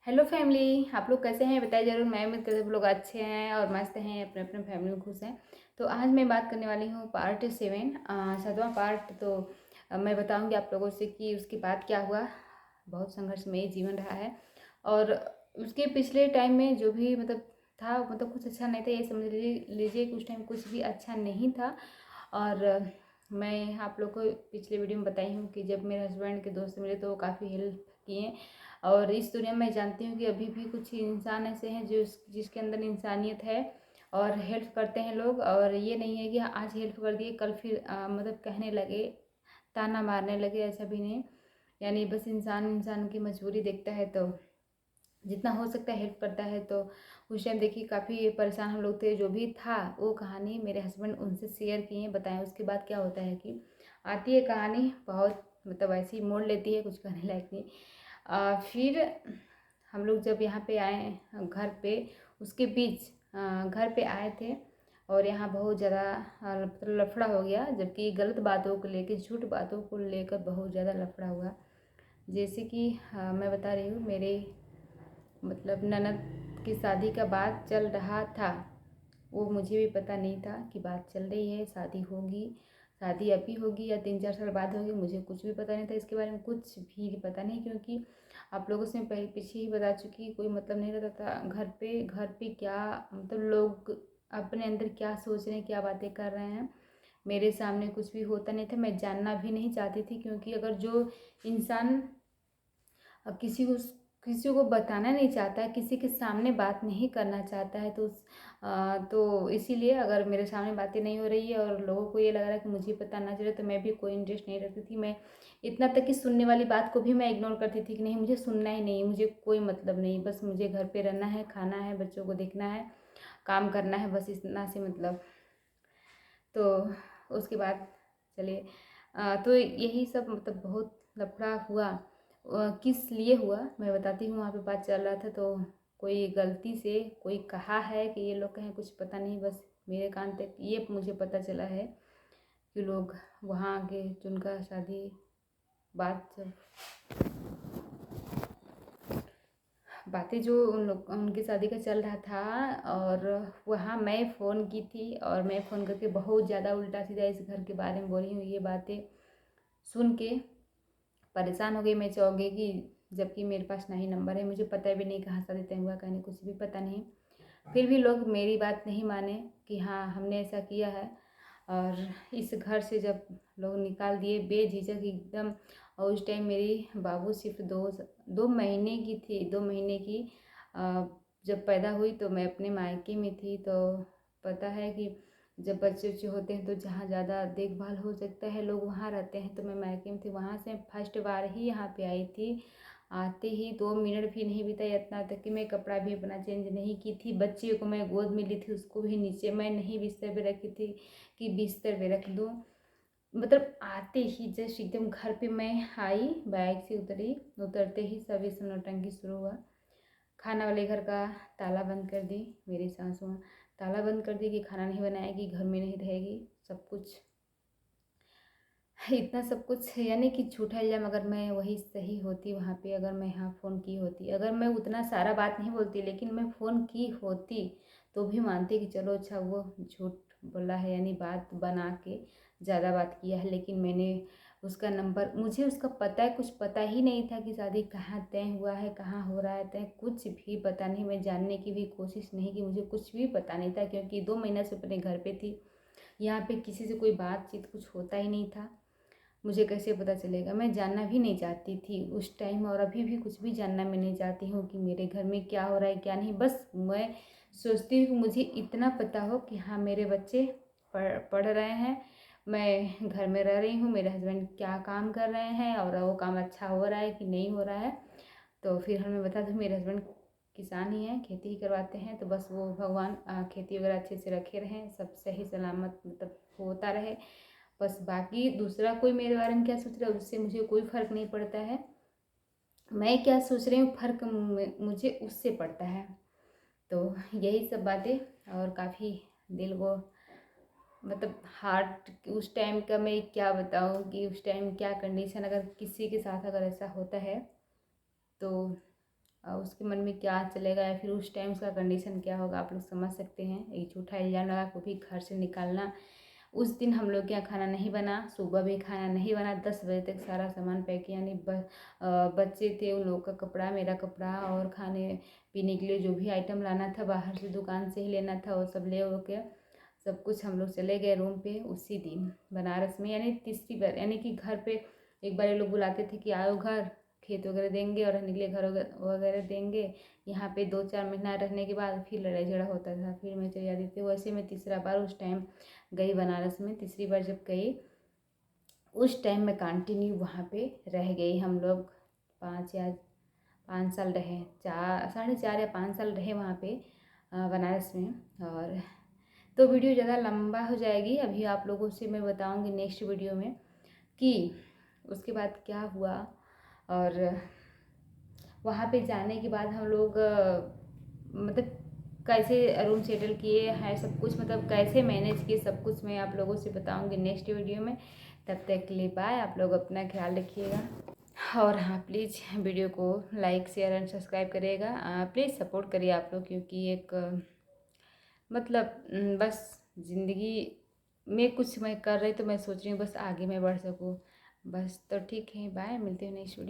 Hello family, आप लोग कैसे हैं बताइए ज़रूर। मैं उम्मीद करती हूँ आप लोग अच्छे हैं और मस्त हैं, अपने अपने फैमिली में खुश हैं। तो आज मैं बात करने वाली हूँ पार्ट 7, 7वां पार्ट। तो मैं बताऊँगी आप लोगों से कि उसके बाद क्या हुआ। बहुत संघर्षमयी जीवन रहा है और उसके पिछले टाइम में जो भी था, कुछ अच्छा नहीं था। ये समझ लीजिए कि उस टाइम कुछ भी अच्छा नहीं था। और मैं आप लोग को पिछले वीडियो में बताई हूँ कि जब मेरे हस्बैंड के दोस्त मिले तो वो काफ़ी हेल्प किए। और इस दुनिया में जानती हूँ कि अभी भी कुछ इंसान ऐसे हैं जो जिसके अंदर इंसानियत है और हेल्प करते हैं लोग। और ये नहीं है कि आज हेल्प कर दिए कल फिर कहने लगे, ताना मारने लगे, ऐसा भी नहीं। यानी बस इंसान इंसान की मजबूरी देखता है तो जितना हो सकता है हेल्प करता है। तो उस टाइम देखिए काफ़ी परेशान हम लोग थे। जो भी था वो कहानी मेरे हस्बैंड उनसे शेयर किए, बताएं। उसके बाद क्या होता है कि आती है कहानी बहुत ऐसी मोड़ लेती है, कुछ कहने लायक नहीं। फिर हम लोग जब यहाँ पे आए घर पे, उसके बीच घर पे आए थे और यहाँ बहुत ज़्यादा लफड़ा हो गया। जबकि गलत बातों को लेकर, झूठ बातों को लेकर बहुत ज़्यादा लफड़ा हुआ। जैसे कि मैं बता रही हूँ, मेरे ननद की शादी का बात चल रहा था। वो मुझे भी पता नहीं था कि बात चल रही है, शादी होगी। शादी अभी होगी या 3-4 साल बाद होगी, मुझे कुछ भी पता नहीं था। इसके बारे में कुछ भी पता नहीं, क्योंकि आप लोगों से मैं पहले पीछे ही बता चुकी। कोई मतलब नहीं रहता था घर पे क्या लोग अपने अंदर क्या सोच रहे हैं, क्या बातें कर रहे हैं, मेरे सामने कुछ भी होता नहीं था। मैं जानना भी नहीं चाहती थी, क्योंकि अगर जो इंसान अब किसी को बताना नहीं चाहता है, किसी के सामने बात नहीं करना चाहता है, तो इसीलिए अगर मेरे सामने बातें नहीं हो रही है और लोगों को ये लग रहा है कि मुझे पता ना चले, तो मैं भी कोई इंटरेस्ट नहीं रखती थी। मैं इतना तक कि सुनने वाली बात को भी मैं इग्नोर करती थी कि नहीं, मुझे सुनना ही नहीं, मुझे कोई मतलब नहीं, बस मुझे घर पे रहना है, खाना है, बच्चों को देखना है, काम करना है, बस इतना से तो उसके बाद चलिए, तो यही सब बहुत लफड़ा हुआ। किस लिए हुआ मैं बताती हूँ। वहाँ पे बात चल रहा था तो कोई गलती से कोई कहा है कि ये लोग कहें, कुछ पता नहीं, बस मेरे कान तक ये मुझे पता चला है कि लोग वहाँ आके जिनका शादी बात जब बातें जो उन लोग उनकी शादी का चल रहा था, और वहाँ मैं फ़ोन की थी और मैं फ़ोन करके बहुत ज़्यादा उल्टा सीधा इस घर के बारे में बोली हूँ। ये बातें सुन के परेशान हो गई मैं, चौंक कि जबकि मेरे पास ना ही नंबर है, मुझे पता भी नहीं कहाँ शादी तय हुआ, कहने कुछ भी पता नहीं। फिर भी लोग मेरी बात नहीं माने कि हाँ हमने ऐसा किया है। और इस घर से जब लोग निकाल दिए बेझिझक एकदम। और उस टाइम मेरी बाबू सिर्फ 2 महीने की थी, 2 महीने की। जब पैदा हुई तो मैं अपने मायके में थी। तो पता है कि जब बच्चे उच्चे होते हैं तो जहाँ ज़्यादा देखभाल हो सकता है लोग वहाँ रहते हैं। तो मैं मायके में थी, वहाँ से फर्स्ट बार ही यहाँ पे आई थी। आते ही 2 मिनट भी नहीं बीता, इतना तक कि मैं कपड़ा भी अपना चेंज नहीं की थी। बच्चे को मैं गोद में ली थी, उसको भी नीचे मैं नहीं बिस्तर पे रखी थी कि बिस्तर पे रख दूँ। आते ही जस्ट एकदम घर पे मैं आई, बाइक से उतरी, उतरते ही सभी सब नौटंकी शुरू हुआ। खाना वाले घर का ताला बंद कर दी, मेरी सासू माँ ताला बंद कर दी कि खाना नहीं बनाएगी, घर में नहीं रहेगी, सब कुछ। इतना सब कुछ, यानी कि झूठा इल्ज़ाम। अगर मैं वही सही होती वहाँ पे, अगर मैं यहाँ फ़ोन की होती, अगर मैं उतना सारा बात नहीं बोलती लेकिन मैं फ़ोन की होती, तो भी मानती कि चलो अच्छा वो झूठ बोला है, यानी बात बना के ज़्यादा बात किया है। लेकिन मैंने उसका नंबर, मुझे उसका पता है, कुछ पता ही नहीं था कि शादी कहाँ तय हुआ है, कहाँ हो रहा है तय, कुछ भी पता नहीं। मैं जानने की भी कोशिश नहीं की, मुझे कुछ भी पता नहीं था, क्योंकि 2 महीना से अपने घर पे थी। यहाँ पे किसी से कोई बातचीत कुछ होता ही नहीं था। मुझे कैसे पता चलेगा, मैं जानना भी नहीं चाहती थी उस टाइम, और अभी भी कुछ भी जानना मैं नहीं चाहती हूँ कि मेरे घर में क्या हो रहा है क्या नहीं। बस मैं सोचती हूँ कि मुझे इतना पता हो कि हाँ मेरे बच्चे पढ़ रहे हैं, मैं घर में रह रही हूँ, मेरे हस्बैंड क्या काम कर रहे हैं और वो काम अच्छा हो रहा है कि नहीं हो रहा है। तो फिर हमें बता दूँ, मेरे हस्बैंड किसान ही हैं, खेती ही करवाते हैं। तो बस वो भगवान खेती वगैरह अच्छे से रखे रहें, सब सही सलामत होता रहे बस। बाकी दूसरा कोई मेरे बारे में क्या सोच रहा है उससे मुझे कोई फ़र्क नहीं पड़ता है। मैं क्या सोच रही हूँ फ़र्क मुझे उससे पड़ता है। तो यही सब बातें, और काफ़ी दिल को हार्ट उस टाइम का मैं क्या बताऊँ कि उस टाइम क्या कंडीशन, अगर किसी के साथ अगर ऐसा होता है तो उसके मन में क्या चलेगा या फिर उस टाइम उसका कंडीशन क्या होगा, आप लोग समझ सकते हैं। एक झूठा इल्ज़ाम लगा को भी घर से निकालना। उस दिन हम लोग के यहाँ खाना नहीं बना, सुबह भी खाना नहीं बना, 10 बजे तक सारा सामान पैक, यानी बच्चे थे उन लोगों का कपड़ा, मेरा कपड़ा और खाने पीने के लिए जो भी आइटम लाना था बाहर से दुकान से ही लेना था, वो सब ले हो के सब कुछ हम लोग चले गए रूम पे उसी दिन बनारस में। यानी तीसरी बार, यानी कि घर पे एक बार ये लोग बुलाते थे कि आओ घर, खेत वगैरह देंगे और रहने के लिए घर वगैरह देंगे। यहाँ पे 2-4 महीना रहने के बाद फिर लड़ाई झगड़ा होता था, फिर मैं चली जाती थी। वैसे मैं तीसरा बार उस टाइम गई बनारस में। तीसरी बार जब गई उस टाइम मैं कंटिन्यू वहाँ पे रह गई। हम लोग 5 साल रहे, 4 या 5 साल रहे वहाँ पे बनारस में। और तो वीडियो ज़्यादा लंबा हो जाएगी, अभी आप लोगों से मैं बताऊँगी नेक्स्ट वीडियो में कि उसके बाद क्या हुआ। और वहाँ पे जाने के बाद हम लोग मतलब कैसे रूम सेटल किए हैं, सब कुछ मतलब कैसे मैनेज किए, सब कुछ मैं आप लोगों से बताऊंगी नेक्स्ट वीडियो में। तब तक के लिए बाय, आप लोग अपना ख्याल रखिएगा। और हाँ, प्लीज़ वीडियो को लाइक शेयर एंड सब्सक्राइब करिएगा। प्लीज़ सपोर्ट करिए आप लोग, क्योंकि एक मतलब बस ज़िंदगी में कुछ मैं कर रही तो मैं सोच रही हूँ बस आगे मैं बढ़ सकूँ बस। तो ठीक है, बाय, मिलते हैं नेक्स्ट वीडियो।